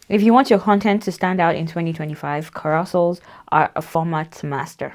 If you want your content to stand out in 2025, carousels are a format to master.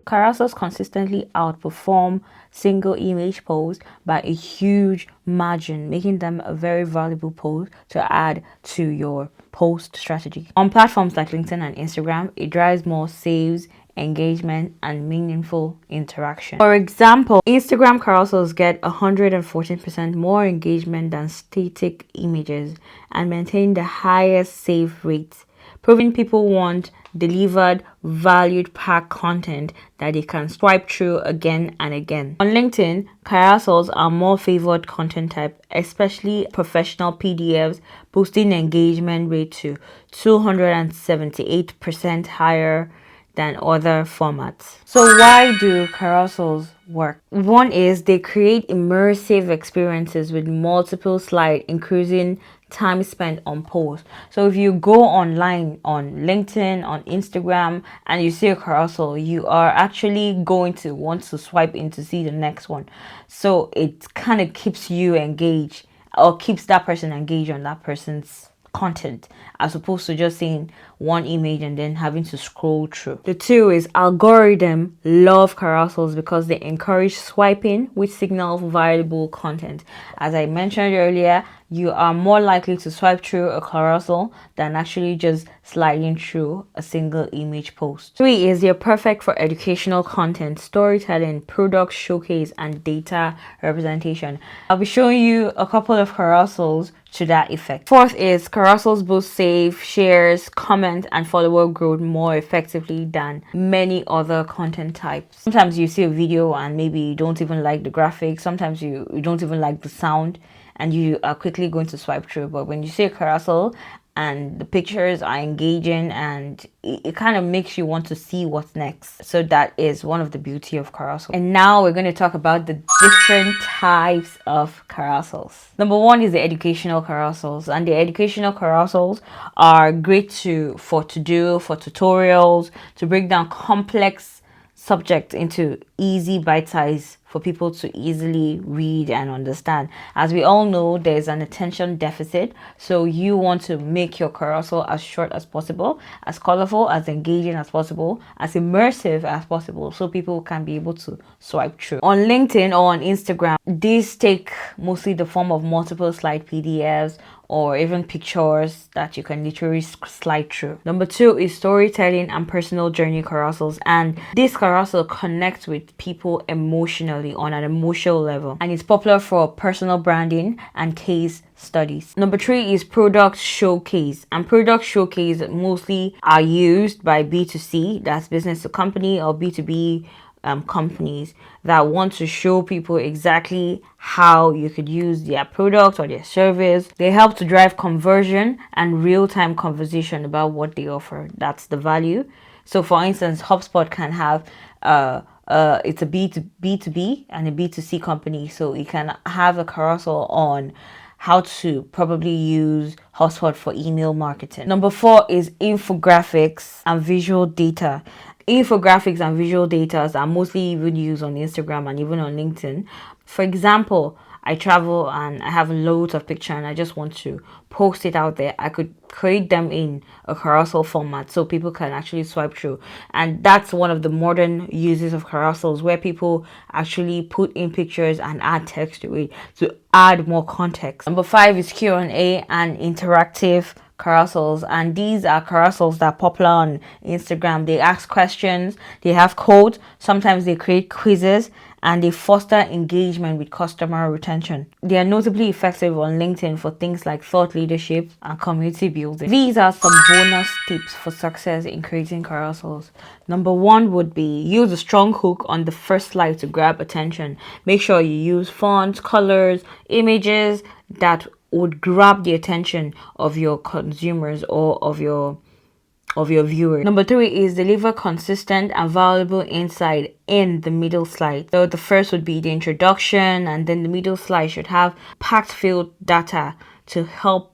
Carousels consistently outperform single image posts by a huge margin, making them a very valuable post to add to your post strategy. On platforms like LinkedIn and Instagram, it drives more saves, engagement, and meaningful interaction. For example, Instagram carousels get 114% more engagement than static images and maintain the highest save rates, proving people want delivered, valued packed content that they can swipe through again and again. On LinkedIn, carousels are more favored content type, especially professional PDFs, boosting engagement rate to 278% higher than other formats. So why do carousels work? One is they create immersive experiences with multiple slides, increasing time spent on posts. So if you go online on LinkedIn, on Instagram, and you see a carousel, you are actually going to want to swipe in to see the next one. So it kind of keeps you engaged, or keeps that person engaged on that person's content, as opposed to just seeing one image and then having to scroll through. The two is algorithm love carousels because they encourage swiping, which signals valuable content. As I mentioned earlier, you are more likely to swipe through a carousel than actually just sliding through a single image post. 3 is they're perfect for educational content, storytelling, product showcase, and data representation. I'll be showing you a couple of carousels to that effect. 4th is carousels boost save, shares, comment, and follower growth more effectively than many other content types. Sometimes you see a video and maybe you don't even like the graphics. Sometimes you don't even like the sound, and you are quickly going to swipe through. But when you see a carousel and the pictures are engaging, and it kind of makes you want to see what's next. So that is one of the beauty of carousel. And now we're going to talk about the different types of carousels. Number 1 is the educational carousels, and the educational carousels are great for tutorials, to break down complex subject into easy bite size for people to easily read and understand. As we all know, there's an attention deficit, so you want to make your carousel as short as possible, as colorful, as engaging as possible, as immersive as possible, so people can be able to swipe through. On LinkedIn or on Instagram, these take mostly the form of multiple slide PDFs or even pictures that you can literally slide through. Number 2 is storytelling and personal journey carousels, and this carousel connects with people emotionally on an emotional level, and it's popular for personal branding and case studies. Number 3 is product showcase, and product showcase mostly are used by B2C, that's business to company, or B2B companies that want to show people exactly how you could use their product or their service. They help to drive conversion and real-time conversation about what they offer. That's the value. So for instance, HubSpot can have it's a B2B and a B2C company, so you can have a carousel on how to probably use HubSpot for email marketing. Number 4 is infographics and visual data. Infographics and visual data are mostly even used on Instagram and even on LinkedIn. For example, I travel and I have loads of pictures and I just want to post it out there. I could create them in a carousel format so people can actually swipe through. And that's one of the modern uses of carousels, where people actually put in pictures and add text to it to add more context. Number 5 is Q&A and interactive carousels, and these are carousels that are popular on Instagram. They ask questions, they have codes, sometimes they create quizzes, and they foster engagement with customer retention. They are notably effective on LinkedIn for things like thought leadership and community building. These are some bonus tips for success in creating carousels. Number 1 would be use a strong hook on the first slide to grab attention. Make sure you use fonts, colors, images that would grab the attention of your consumers or of your viewers. Number 3 is deliver consistent and valuable insight in the middle slide. So the first would be the introduction, and then the middle slide should have packed filled data to help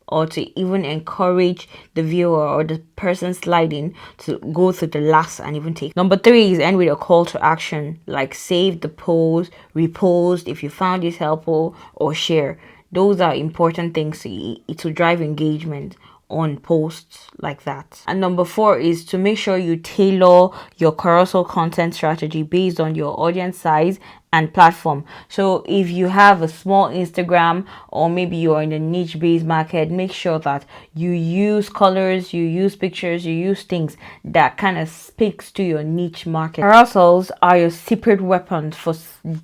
or to even encourage the viewer or the person sliding to go to the last and even take. Number three is end with a call to action, like save the post, repost if you found this helpful, or share. Those are important things to drive engagement on posts like that. And number four is to make sure you tailor your carousel content strategy based on your audience size and platform. So if you have a small Instagram, or maybe you're in a niche based market, make sure that you use colors, you use pictures, you use things that kind of speaks to your niche market. Carousels are your secret weapons for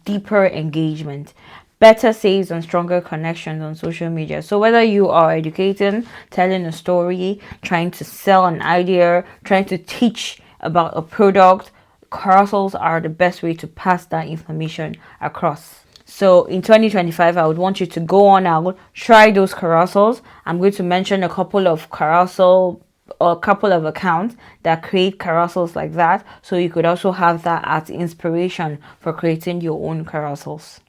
deeper engagement, better saves, and stronger connections on social media. So whether you are educating, telling a story, trying to sell an idea, trying to teach about a product, carousels are the best way to pass that information across. So in 2025, I would want you to go on out, try those carousels. I'm going to mention a couple of carousel or a couple of accounts that create carousels like that, so you could also have that as inspiration for creating your own carousels.